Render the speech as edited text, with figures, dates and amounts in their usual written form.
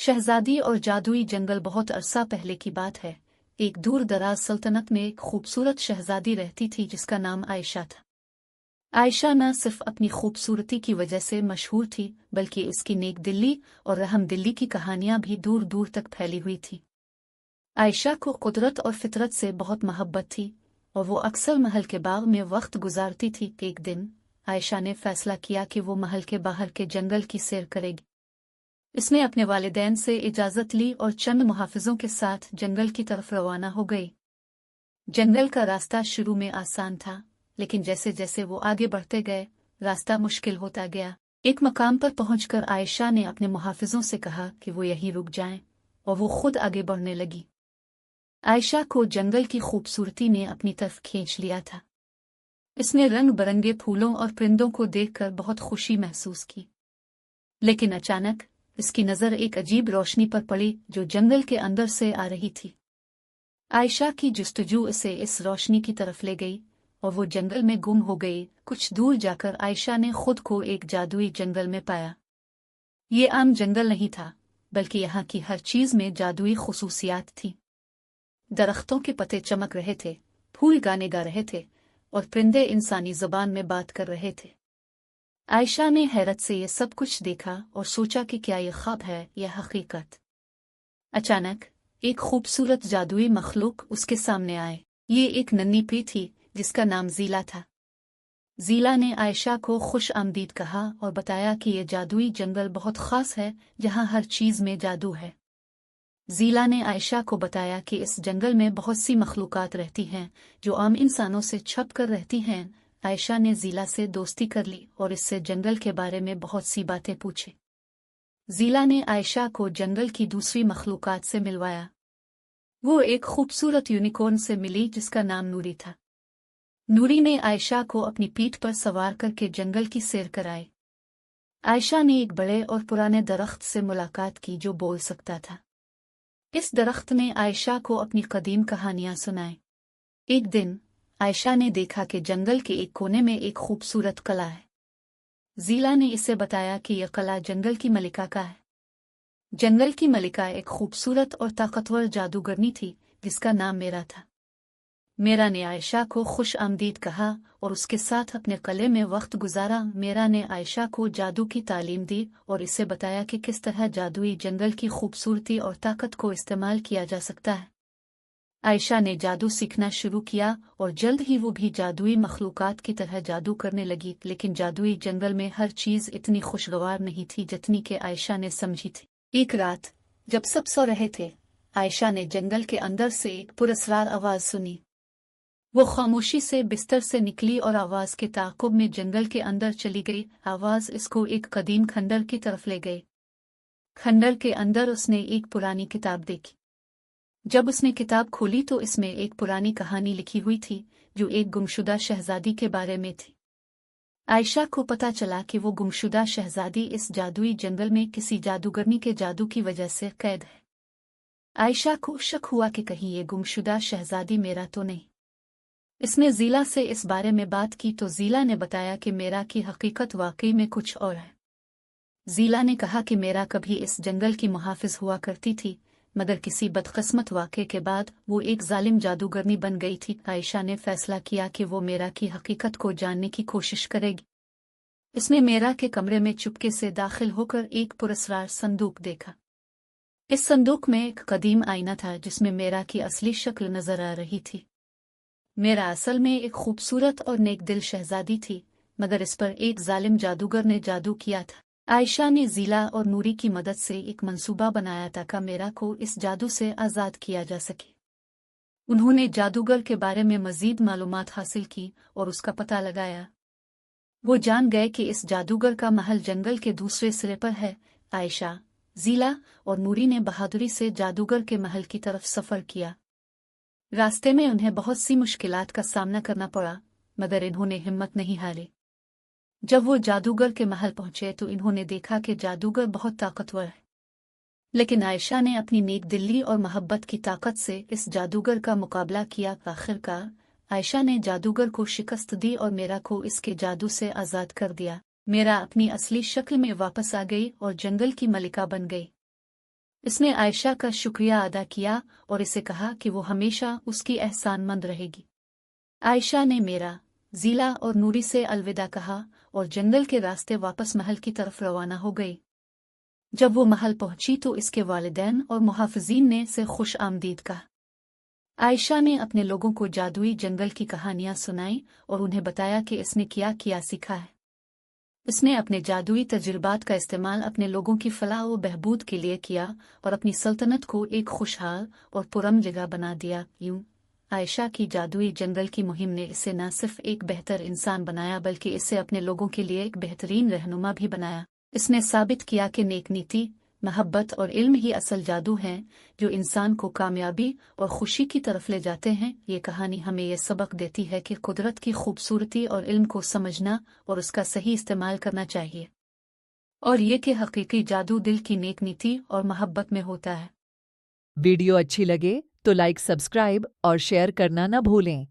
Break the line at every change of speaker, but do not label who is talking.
शहजादी और जादुई जंगल। बहुत अरसा पहले की बात है। एक दूर दराज सल्तनत में एक खूबसूरत शहजादी रहती थी जिसका नाम आयशा था। आयशा न सिर्फ अपनी खूबसूरती की वजह से मशहूर थी बल्कि उसकी नेक दिली और रहम दिली की कहानियां भी दूर दूर तक फैली हुई थी। आयशा को कुदरत और फितरत से बहुत मोहब्बत थी और वो अक्सर महल के बाग में वक्त गुजारती थी। एक दिन आयशा ने फैसला किया कि वो महल के बाहर के जंगल की सैर करेगी। इसने अपने वालिदैन से इजाजत ली और चंद मुहाफिजों के साथ जंगल की तरफ रवाना हो गई। जंगल का रास्ता शुरू में आसान था, लेकिन जैसे जैसे वो आगे बढ़ते गए रास्ता मुश्किल होता गया। एक मकाम पर पहुंचकर आयशा ने अपने मुहाफिजों से कहा कि वो यहीं रुक जाएं, और वो खुद आगे बढ़ने लगी। आयशा को जंगल की खूबसूरती ने अपनी तरफ खींच लिया था। इसने रंग बिरंगे फूलों और परिंदों को देखकर बहुत खुशी महसूस की। लेकिन अचानक इसकी नज़र एक अजीब रोशनी पर पड़ी जो जंगल के अंदर से आ रही थी। आयशा की जुस्तजू इसे इस रोशनी की तरफ ले गई और वो जंगल में गुम हो गई। कुछ दूर जाकर आयशा ने खुद को एक जादुई जंगल में पाया। ये आम जंगल नहीं था, बल्कि यहाँ की हर चीज में जादुई खुसूसियात थी। दरख्तों के पत्ते चमक रहे थे, फूल गाने गा रहे थे और परिंदे इंसानी जुबान में बात कर रहे थे। आयशा ने हैरत से ये सब कुछ देखा और सोचा कि क्या ये ख्वाब है या हकीकत। अचानक एक खूबसूरत जादुई मखलूक उसके सामने आए। ये एक नन्ही पी थी जिसका नाम ज़ीला था। ज़ीला ने आयशा को खुश आमदीद कहा और बताया कि ये जादुई जंगल बहुत खास है जहाँ हर चीज़ में जादू है। ज़ीला ने आयशा को बताया कि इस जंगल में बहुत सी मखलूकात रहती हैं जो आम इंसानों से छप कर रहती हैं। आयशा ने ज़ीला से दोस्ती कर ली और इससे जंगल के बारे में बहुत सी बातें पूछी। ज़ीला ने आयशा को जंगल की दूसरी मखलूकात से मिलवाया। वो एक खूबसूरत यूनिकॉर्न से मिली जिसका नाम नूरी था। नूरी ने आयशा को अपनी पीठ पर सवार करके जंगल की सैर कराई। आयशा ने एक बड़े और पुराने दरख्त से मुलाकात की जो बोल सकता था। इस दरख्त ने आयशा को अपनी कदीम कहानियां सुनाई। एक दिन आयशा ने देखा कि जंगल के एक कोने में एक खूबसूरत कला है। ज़ीला ने इसे बताया कि यह कला जंगल की मलिका का है। जंगल की मलिका एक खूबसूरत और ताकतवर जादूगरनी थी जिसका नाम मेरा था। मेरा ने आयशा को खुश आमदीद कहा और उसके साथ अपने कले में वक्त गुजारा। मेरा ने आयशा को जादू की तालीम दी और इसे बताया कि किस तरह जादुई जंगल की खूबसूरती और ताकत को इस्तेमाल किया जा सकता है। आयशा ने जादू सीखना शुरू किया और जल्द ही वो भी जादुई मखलूकात की तरह जादू करने लगी। लेकिन जादुई जंगल में हर चीज इतनी खुशगवार नहीं थी जितनी कि आयशा ने समझी थी। एक रात जब सब सो रहे थे, आयशा ने जंगल के अंदर से एक पुरस्रार आवाज सुनी। वो खामोशी से बिस्तर से निकली और आवाज के ताक़ुब में जंगल के अंदर चली गई। आवाज इसको एक कदीम खंडर की तरफ ले गई। खंडर के अंदर उसने एक पुरानी किताब देखी। जब उसने किताब खोली तो इसमें एक पुरानी कहानी लिखी हुई थी जो एक गुमशुदा शहजादी के बारे में थी। आयशा को पता चला कि वो गुमशुदा शहजादी इस जादुई जंगल में किसी जादूगरनी के जादू की वजह से कैद है। आयशा को शक हुआ कि कहीं ये गुमशुदा शहजादी मेरा तो नहीं। इसने ज़ीला से इस बारे में बात की तो ज़ीला ने बताया कि मेरा की हकीकत वाकई में कुछ और है। ज़ीला ने कहा कि मेरा कभी इस जंगल की मुहाफिज हुआ करती थी, मगर किसी बदकिस्मत वाक़े के बाद वो एक जालिम जादूगरनी बन गई थी। आयशा ने फैसला किया कि वो मेरा की हकीकत को जानने की कोशिश करेगी। इसने मेरा के कमरे में चुपके से दाखिल होकर एक पुरस्रार संदूक देखा। इस संदूक में एक कदीम आईना था जिसमें मेरा की असली शक्ल नजर आ रही थी। मेरा असल में एक खूबसूरत और नेक दिल शहजादी थी, मगर इस पर एक जालिम जादूगर ने जादू किया था। आयशा ने ज़ीला और नूरी की मदद से एक मंसूबा बनाया ताकि मेरा को इस जादू से आज़ाद किया जा सके। उन्होंने जादूगर के बारे में मज़ीद मालूमात हासिल की और उसका पता लगाया। वो जान गए कि इस जादूगर का महल जंगल के दूसरे सिरे पर है। आयशा, ज़ीला और नूरी ने बहादुरी से जादूगर के महल की तरफ सफ़र किया। रास्ते में उन्हें बहुत सी मुश्किलात का सामना करना पड़ा, मगर इन्होंने हिम्मत नहीं हारी। जब वो जादूगर के महल पहुंचे तो इन्होंने देखा कि जादूगर बहुत ताकतवर है। लेकिन आयशा ने अपनी नेक दिली और मोहब्बत की ताकत से इस जादूगर का मुकाबला किया। आखिरकार आयशा ने जादूगर को शिकस्त दी और मेरा को इसके जादू से आज़ाद कर दिया। मेरा अपनी असली शक्ल में वापस आ गई और जंगल की मलिका बन गई। इसने आयशा का शुक्रिया अदा किया और इसे कहा कि वो हमेशा उसकी एहसानमंद रहेगी। आयशा ने मेरा ज़ीला और नूरी से अलविदा कहा और जंगल के रास्ते वापस महल की तरफ रवाना हो गई। जब वो महल पहुंची तो इसके वालिदैन और मुहाफ़िज़ीन ने इसे खुश आमदीद कहा। आयशा ने अपने लोगों को जादुई जंगल की कहानियां सुनाई और उन्हें बताया कि इसने क्या सीखा है। इसने अपने जादुई तजुर्बात का इस्तेमाल अपने लोगों की फलाह व बहबूद के लिए किया और अपनी सल्तनत को एक खुशहाल और पुरअमन जगह बना दिया। यूं आयशा की जादुई जंगल की मुहिम ने इसे न सिर्फ एक बेहतर इंसान बनाया बल्कि इसे अपने लोगों के लिए एक बेहतरीन रहनुमा भी बनाया। इसने साबित किया कि नेक नीति, मोहब्बत और इल्म ही असल जादू हैं जो इंसान को कामयाबी और खुशी की तरफ ले जाते हैं। ये कहानी हमें यह सबक देती है कि कुदरत की खूबसूरती और इल्म को समझना और उसका सही इस्तेमाल करना चाहिए, और ये कि हकीकी जादू दिल की नेक नीति और मोहब्बत में होता है।
वीडियो अच्छी लगे तो लाइक, सब्सक्राइब और शेयर करना न भूलें।